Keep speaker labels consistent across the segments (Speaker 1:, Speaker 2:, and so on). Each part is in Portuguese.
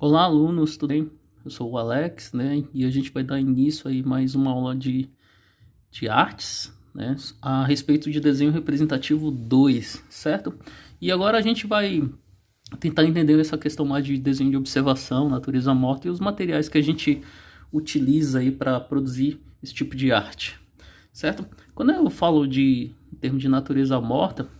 Speaker 1: Olá, alunos, tudo bem? Eu sou o Alex, né? E a gente vai dar início aí mais uma aula de artes, né? A respeito de desenho representativo 2, certo? E agora a gente vai tentar entender essa questão mais de desenho de observação, natureza morta e os materiais que a gente utiliza aí para produzir esse tipo de arte, certo? Quando eu falo em termos de natureza morta,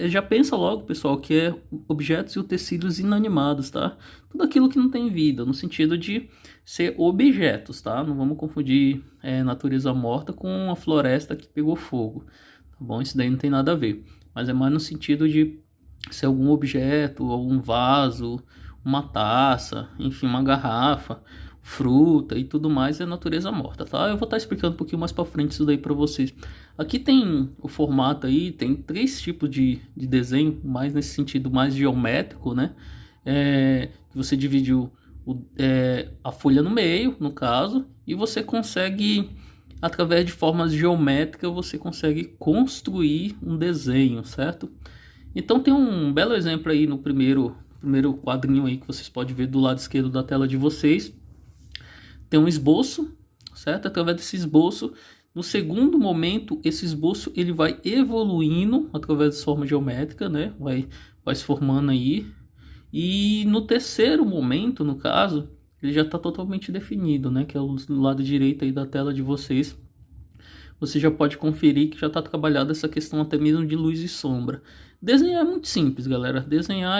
Speaker 1: já pensa logo, pessoal, que é objetos e tecidos inanimados, tá? Tudo aquilo que não tem vida, no sentido de ser objetos, tá? Não vamos confundir natureza morta com a floresta que pegou fogo, tá bom? Isso daí não tem nada a ver, mas é mais no sentido de ser algum objeto, algum vaso, uma taça, enfim, uma garrafa, fruta e tudo mais é natureza morta, tá? Eu vou estar explicando um pouquinho mais para frente isso daí para vocês. Aqui tem o formato aí, tem três tipos de desenho, mais nesse sentido mais geométrico, né? Que você divide a folha no meio, no caso, e você consegue, através de formas geométricas, você consegue construir um desenho, certo? Então tem um belo exemplo aí no primeiro quadrinho aí que vocês podem ver do lado esquerdo da tela de vocês. Tem um esboço, certo? Através desse esboço, no segundo momento, esse esboço ele vai evoluindo através de forma geométrica, né? Vai se formando aí. E no terceiro momento, no caso, ele já está totalmente definido, né? Que é o lado direito aí da tela de vocês. Você já pode conferir que já está trabalhada essa questão até mesmo de luz e sombra. Desenhar é muito simples, galera. Desenhar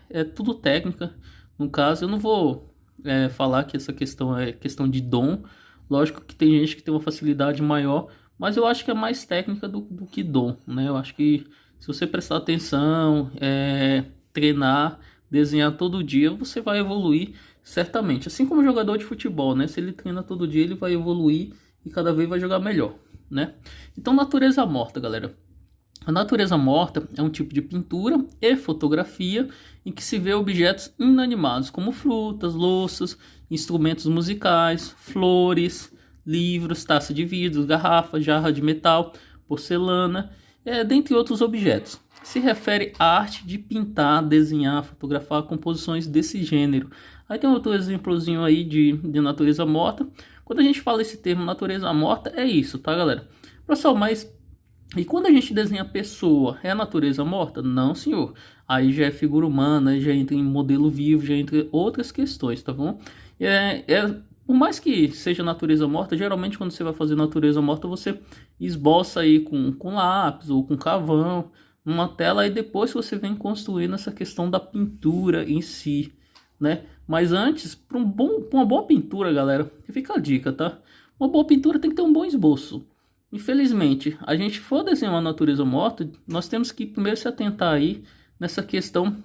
Speaker 1: é tudo técnica. No caso, eu não vou falar que essa questão é questão de dom. Lógico que tem gente que tem uma facilidade maior, mas eu acho que é mais técnica do que dom, né? Eu acho que se você prestar atenção, treinar, desenhar todo dia, você vai evoluir certamente. Assim como o jogador de futebol, né? Se ele treina todo dia, ele vai evoluir e cada vez vai jogar melhor, né? Então, natureza morta, galera. A natureza morta é um tipo de pintura e fotografia em que se vê objetos inanimados, como frutas, louças, instrumentos musicais, flores, livros, taça de vidro, garrafa, jarra de metal, porcelana, dentre outros objetos. Se refere à arte de pintar, desenhar, fotografar composições desse gênero. Aí tem outro exemplozinho aí de natureza morta. Quando a gente fala esse termo natureza morta, é isso, tá, galera? Pessoal, mas e quando a gente desenha pessoa, é a natureza morta? Não, senhor. Aí já é figura humana, já entra em modelo vivo, já entra outras questões, tá bom? Por mais que seja natureza morta, geralmente quando você vai fazer natureza morta, você esboça aí com lápis ou com carvão, numa tela, e depois você vem construindo essa questão da pintura em si, né? Mas antes, para uma boa pintura, galera, fica a dica, tá? Uma boa pintura tem que ter um bom esboço. Infelizmente, a gente for desenhar uma natureza morta, nós temos que primeiro se atentar aí nessa questão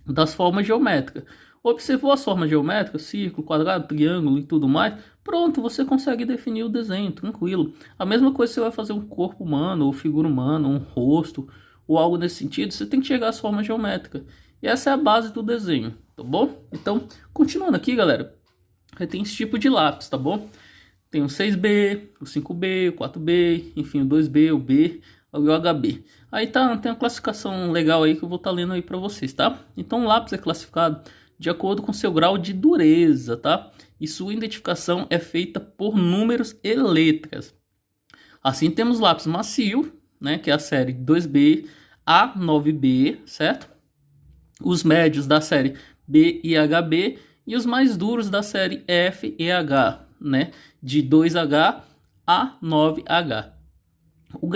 Speaker 1: das formas geométricas. Observou as formas geométricas, círculo, quadrado, triângulo e tudo mais, pronto, você consegue definir o desenho, tranquilo. A mesma coisa você vai fazer um corpo humano, ou figura humana, um rosto, ou algo nesse sentido, você tem que chegar às formas geométricas. E essa é a base do desenho, tá bom? Então, continuando aqui, galera, tem esse tipo de lápis, tá bom? Tem o 6B, o 5B, o 4B, enfim, o 2B, o B e o HB. Aí tem uma classificação legal aí que eu vou estar lendo aí para vocês, tá? Então o lápis é classificado de acordo com seu grau de dureza, tá? E sua identificação é feita por números e letras. Assim temos lápis macio, né, que é a série 2B a 9B, certo? Os médios da série B e HB e os mais duros da série F e H, né, de 2H a 9H. Os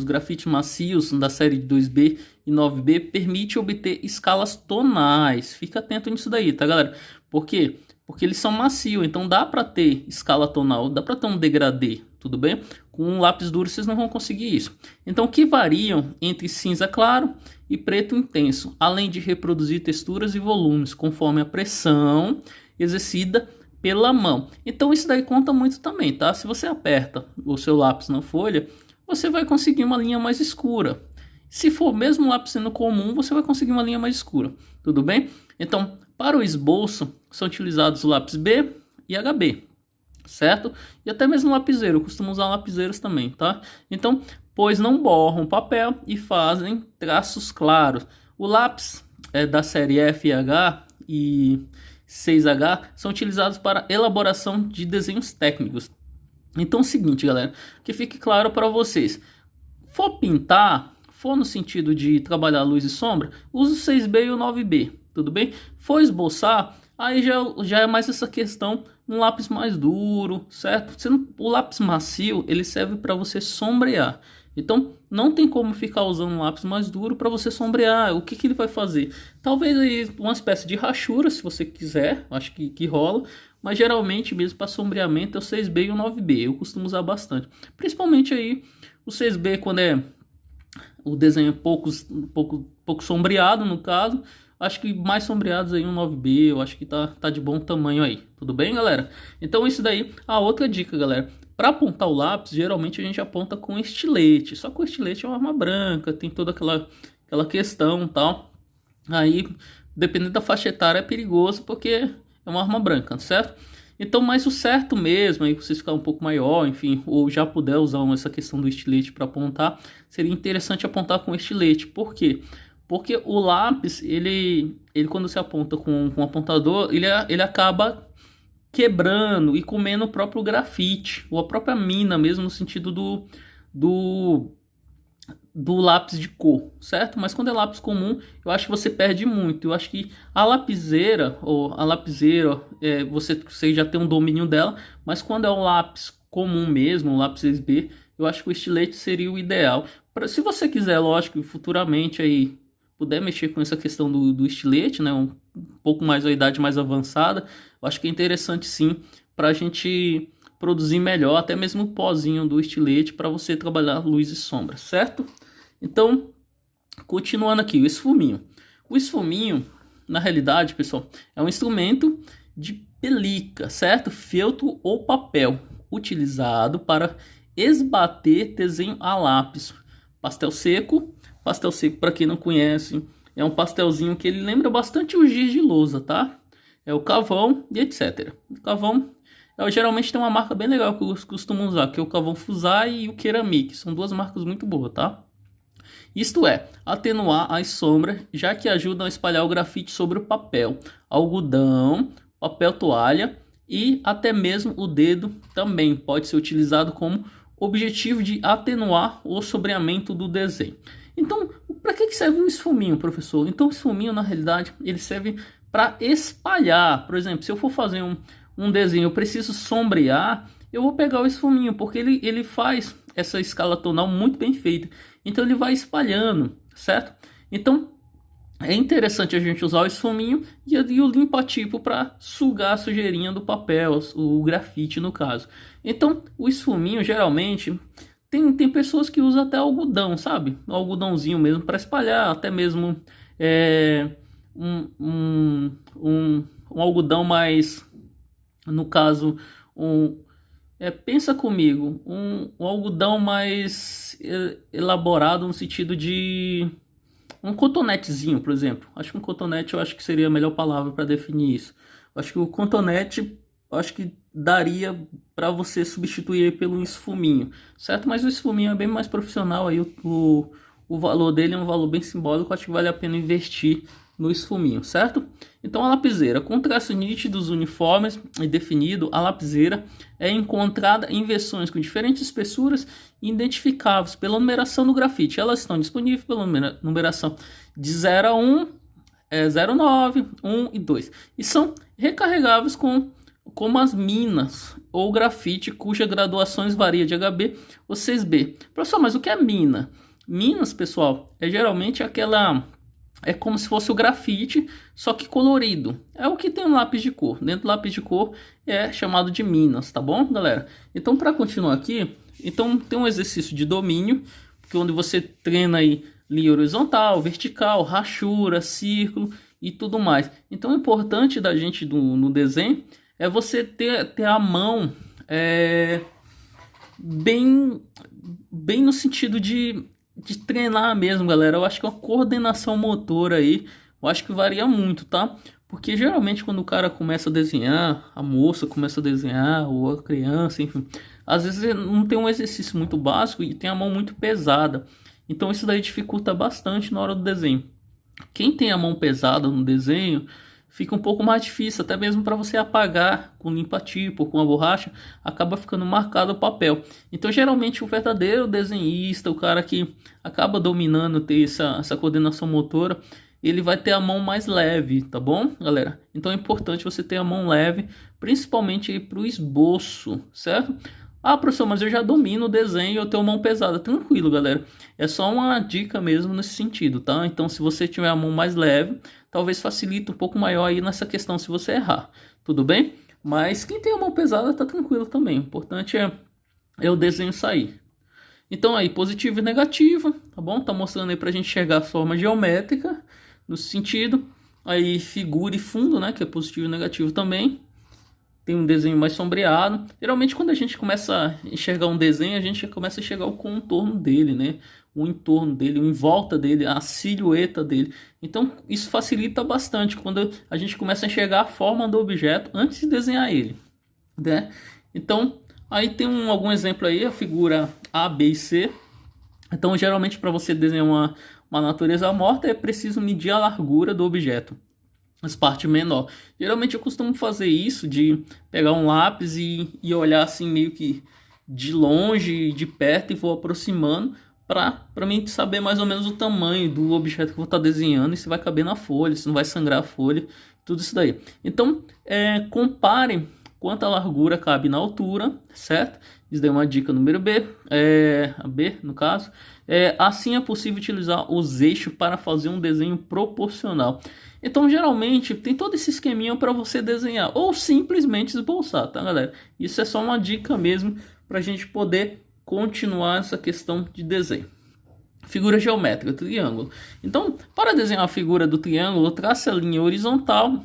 Speaker 1: grafites macios da série 2B e 9B permite obter escalas tonais. Fica atento nisso daí, tá, galera? Por quê? Porque eles são macios, então dá para ter escala tonal, dá para ter um degradê, tudo bem? Com um lápis duro vocês não vão conseguir isso. Então, que variam entre cinza claro e preto intenso, além de reproduzir texturas e volumes conforme a pressão exercida pela mão. Então isso daí conta muito também, tá? Se você aperta o seu lápis na folha, você vai conseguir uma linha mais escura. Se for mesmo um lápis sendo comum, você vai conseguir uma linha mais escura, tudo bem? Então, para o esboço, são utilizados o lápis B e HB, certo? E até mesmo lapiseiro, eu costumo usar lapiseiros também, tá? Então, pois não borram papel e fazem traços claros. O lápis da série F e H e 6H são utilizados para elaboração de desenhos técnicos. Então é o seguinte, galera, que fique claro para vocês. For pintar, for no sentido de trabalhar luz e sombra, use o 6B e o 9B, tudo bem? For esboçar, aí já é mais essa questão, um lápis mais duro, certo? O lápis macio, ele serve para você sombrear. Então, não tem como ficar usando um lápis mais duro para você sombrear. O que ele vai fazer? Talvez aí uma espécie de rachura, se você quiser, acho que rola. Mas geralmente mesmo para sombreamento é o 6B e o 9B. Eu costumo usar bastante. Principalmente aí o 6B quando o desenho é pouco sombreado, no caso. Acho que mais sombreados aí um 9B, eu acho que tá de bom tamanho aí. Tudo bem, galera? Então isso daí, a outra dica, galera. Para apontar o lápis, geralmente a gente aponta com estilete. Só que o estilete é uma arma branca, tem toda aquela questão e tal. Aí, dependendo da faixa etária, é perigoso porque é uma arma branca, certo? Então, mas o certo mesmo, aí vocês ficar um pouco maior, enfim, ou já puder usar essa questão do estilete para apontar, seria interessante apontar com estilete. Por quê? Porque o lápis, ele quando se aponta com um apontador, ele acaba quebrando e comendo o próprio grafite, ou a própria mina mesmo, no sentido do lápis de cor, certo? Mas quando é lápis comum, eu acho que você perde muito. Eu acho que a lapiseira, você já tem um domínio dela, mas quando é um lápis comum mesmo, um lápis 6B, eu acho que o estilete seria o ideal. Se você quiser, lógico, futuramente aí puder mexer com essa questão do estilete, né, um pouco mais a idade mais avançada, eu acho que é interessante sim para a gente produzir melhor, até mesmo o pozinho do estilete para você trabalhar luz e sombra, certo? Então, continuando aqui, o esfuminho. O esfuminho, na realidade, pessoal, é um instrumento de pelica, certo? Feltro ou papel, utilizado para esbater desenho a lápis. Pastel seco, para quem não conhece, é um pastelzinho que ele lembra bastante o giz de lousa, tá? É o Cavão e etc. O Cavão geralmente tem uma marca bem legal que eu costumo usar, que é o Cavão Fusai e o Ceramic. São duas marcas muito boas, tá? Isto é, atenuar as sombras, já que ajudam a espalhar o grafite sobre o papel, algodão, papel toalha e até mesmo o dedo também pode ser utilizado como objetivo de atenuar o sombreamento do desenho. Então, para que serve um esfuminho, professor? Então, o esfuminho, na realidade, ele serve para espalhar. Por exemplo, se eu for fazer um desenho, eu preciso sombrear, eu vou pegar o esfuminho, porque ele faz essa escala tonal muito bem feita. Então, ele vai espalhando, certo? Então, é interessante a gente usar o esfuminho e o limpa-tipo para sugar a sujeirinha do papel, o grafite no caso. Então, o esfuminho, geralmente... Tem pessoas que usam até algodão, sabe? Um algodãozinho mesmo para espalhar, até mesmo um algodão mais, no caso, pensa comigo, um algodão mais elaborado no sentido de um cotonetezinho, por exemplo. Acho que um cotonete eu acho que seria a melhor palavra para definir isso. Acho que o cotonete, acho que daria para você substituir pelo esfuminho, certo? Mas o esfuminho é bem mais profissional, aí o valor dele é um valor bem simbólico, acho que vale a pena investir no esfuminho, certo? Então a lapiseira, com traços nítidos, uniformes e definido, a lapiseira é encontrada em versões com diferentes espessuras e identificáveis pela numeração do grafite. Elas estão disponíveis pela numeração de 0 a 1, 0, 9, 1 e 2 e são recarregáveis como as minas ou grafite, cuja graduações varia de HB ou 6B. Professor, mas o que é mina? Minas, pessoal, geralmente aquela... É como se fosse o grafite, só que colorido. É o que tem um lápis de cor. Dentro do lápis de cor é chamado de minas, tá bom, galera? Então, para continuar aqui, então tem um exercício de domínio, onde você treina aí linha horizontal, vertical, rachura, círculo e tudo mais. Então, o importante da gente no desenho é você ter a mão bem no sentido de treinar mesmo, galera. Eu acho que a coordenação motora aí, eu acho que varia muito, tá? Porque geralmente quando o cara começa a desenhar, a moça começa a desenhar, ou a criança, enfim, às vezes não tem um exercício muito básico e tem a mão muito pesada. Então isso daí dificulta bastante na hora do desenho. Quem tem a mão pesada no desenho, fica um pouco mais difícil, até mesmo para você apagar com limpa-tipo, com a borracha, acaba ficando marcado o papel. Então geralmente o verdadeiro desenhista, o cara que acaba dominando, ter essa coordenação motora, ele vai ter a mão mais leve, tá bom, galera? Então é importante você ter a mão leve, principalmente para o esboço, certo? Ah, professor, mas eu já domino o desenho e eu tenho mão pesada. Tranquilo, galera. É só uma dica mesmo nesse sentido, tá? Então, se você tiver a mão mais leve, talvez facilite um pouco maior aí nessa questão se você errar. Tudo bem? Mas quem tem a mão pesada tá tranquilo também. O importante é o desenho sair. Então aí, positivo e negativo, tá bom? Tá mostrando aí pra gente enxergar a forma geométrica, no sentido. Aí, figura e fundo, né? Que é positivo e negativo também. Tem um desenho mais sombreado. Geralmente quando a gente começa a enxergar um desenho, a gente começa a enxergar o contorno dele, né? O entorno dele, o em volta dele, a silhueta dele. Então isso facilita bastante quando a gente começa a enxergar a forma do objeto antes de desenhar ele, né? Então aí tem algum exemplo aí, a figura A, B e C. Então geralmente para você desenhar uma natureza morta é preciso medir a largura do objeto, as partes menor. Geralmente eu costumo fazer isso de pegar um lápis e olhar assim meio que de longe, de perto, e vou aproximando para mim saber mais ou menos o tamanho do objeto que eu vou estar desenhando e se vai caber na folha, se não vai sangrar a folha, tudo isso daí. Então comparem quanta largura cabe na altura, certo? Isso daí é uma dica número B, a B no caso. Assim é possível utilizar os eixos para fazer um desenho proporcional. Então geralmente tem todo esse esqueminha para você desenhar ou simplesmente esboçar, tá, galera? Isso é só uma dica mesmo para a gente poder continuar essa questão de desenho. Figura geométrica, triângulo. Então, para desenhar a figura do triângulo, trace a linha horizontal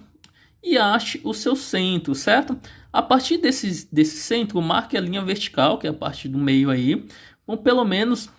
Speaker 1: e ache o seu centro, certo? A partir desse centro, marque a linha vertical, que é a parte do meio aí, com pelo menos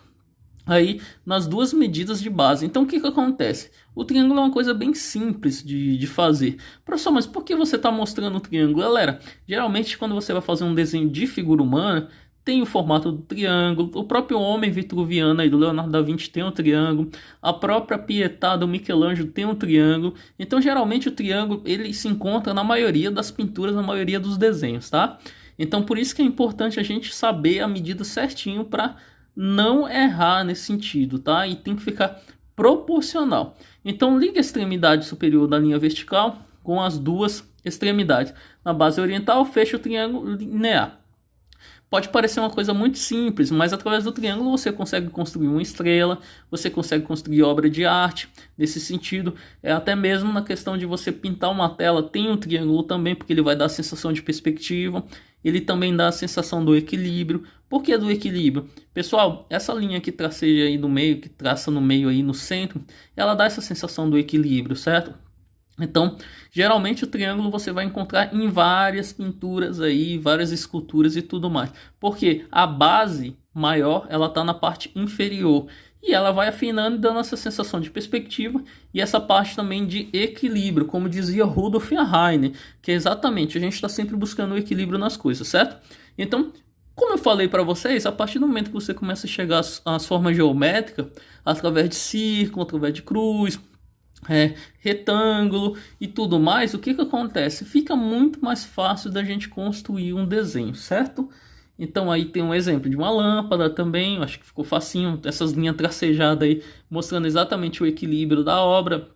Speaker 1: aí nas duas medidas de base. Então o que acontece? O triângulo é uma coisa bem simples de fazer. Professor, mas por que você está mostrando o triângulo? Galera, geralmente quando você vai fazer um desenho de figura humana, tem o formato do triângulo. O próprio homem vitruviano aí do Leonardo da Vinci tem um triângulo. A própria Pietà do Michelangelo tem um triângulo. Então geralmente o triângulo ele se encontra na maioria das pinturas, na maioria dos desenhos, tá? Então por isso que é importante a gente saber a medida certinho para não errar nesse sentido, tá? E tem que ficar proporcional. Então ligue a extremidade superior da linha vertical com as duas extremidades. Na base oriental, fecha o triângulo linear. Pode parecer uma coisa muito simples, mas através do triângulo você consegue construir uma estrela, você consegue construir obra de arte. Nesse sentido, até mesmo na questão de você pintar uma tela, tem um triângulo também, porque ele vai dar a sensação de perspectiva. Ele também dá a sensação do equilíbrio. Por que do equilíbrio? Pessoal, essa linha que traceja aí no meio, que traça no meio aí no centro, ela dá essa sensação do equilíbrio, certo? Então, geralmente o triângulo você vai encontrar em várias pinturas aí, várias esculturas e tudo mais. Porque a base maior, ela está na parte inferior. E ela vai afinando e dando essa sensação de perspectiva e essa parte também de equilíbrio, como dizia Rudolf Heine, que é exatamente, a gente está sempre buscando o equilíbrio nas coisas, certo? Então, como eu falei para vocês, a partir do momento que você começa a chegar às formas geométricas, através de círculo, através de cruz, retângulo e tudo mais, o que acontece? Fica muito mais fácil da gente construir um desenho, certo? Então aí tem um exemplo de uma lâmpada também, acho que ficou facinho, essas linhas tracejadas aí, mostrando exatamente o equilíbrio da obra,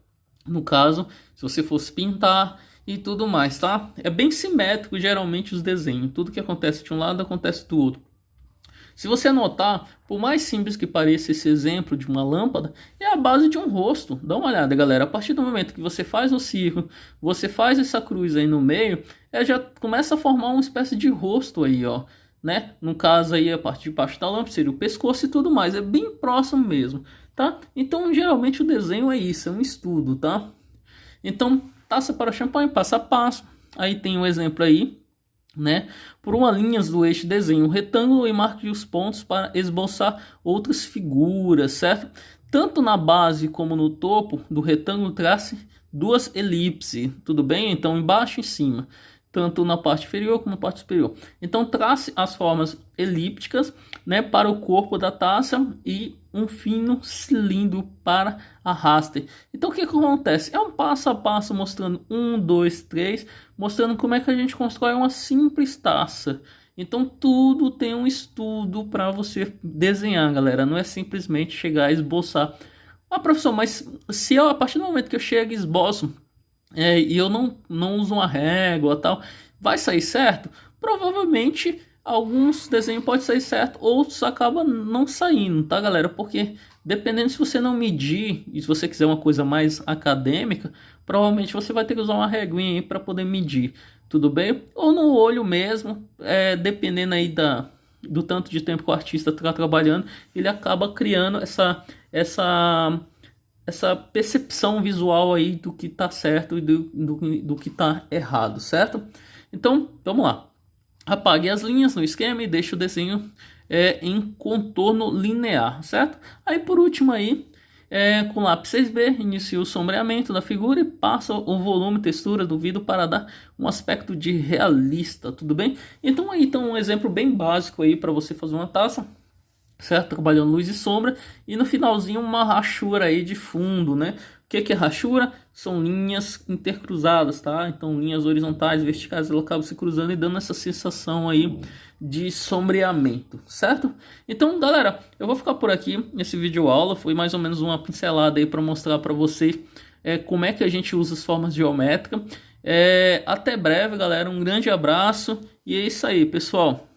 Speaker 1: no caso, se você fosse pintar e tudo mais, tá? É bem simétrico geralmente os desenhos, tudo que acontece de um lado acontece do outro. Se você notar, por mais simples que pareça esse exemplo de uma lâmpada, é a base de um rosto. Dá uma olhada, galera. A partir do momento que você faz o círculo, você faz essa cruz aí no meio, já começa a formar uma espécie de rosto aí, ó, né? No caso aí, a parte de baixo da lâmpada seria o pescoço e tudo mais. É bem próximo mesmo, tá? Então, geralmente o desenho é isso, é um estudo, tá? Então, taça para champanhe, passo a passo. Aí tem um exemplo aí, né? Por uma linha do eixo, desenhe um retângulo e marque os pontos para esboçar outras figuras, certo? Tanto na base como no topo do retângulo, trace duas elipses, tudo bem? Então embaixo e em cima. tanto na parte inferior como na parte superior. Então trace as formas elípticas, né, para o corpo da taça e um fino cilindro para a haster. Então o que acontece? É um passo a passo mostrando 1, 2, 3, mostrando como é que a gente constrói uma simples taça. Então tudo tem um estudo para você desenhar, galera. Não é simplesmente chegar e esboçar. Ah, professor, mas se eu, a partir do momento que eu chego e esboço e eu não uso uma régua tal, vai sair certo? Provavelmente alguns desenhos pode sair certo, outros acabam não saindo, tá, galera? Porque dependendo, se você não medir e se você quiser uma coisa mais acadêmica, provavelmente você vai ter que usar uma reguinha aí para poder medir, tudo bem? Ou no olho mesmo, dependendo aí do tanto de tempo que o artista está trabalhando, ele acaba criando essa percepção visual aí do que tá certo e do que tá errado, certo? Então, vamos lá. Apague as linhas no esquema e deixe o desenho em contorno linear, certo? Aí, por último aí, com lápis 6B, inicia o sombreamento da figura e passa o volume e textura do vidro para dar um aspecto de realista, tudo bem? Então aí tá um exemplo bem básico aí para você fazer uma taça, certo? Trabalhando luz e sombra, e no finalzinho uma rachura aí de fundo, né? O que é rachura? São linhas intercruzadas, tá? Então linhas horizontais, verticais, elas acabam se cruzando e dando essa sensação aí de sombreamento, certo? Então, galera, eu vou ficar por aqui nesse vídeo aula. Foi mais ou menos uma pincelada aí para mostrar para vocês como é que a gente usa as formas geométricas. Até breve, galera. Um grande abraço e é isso aí, pessoal.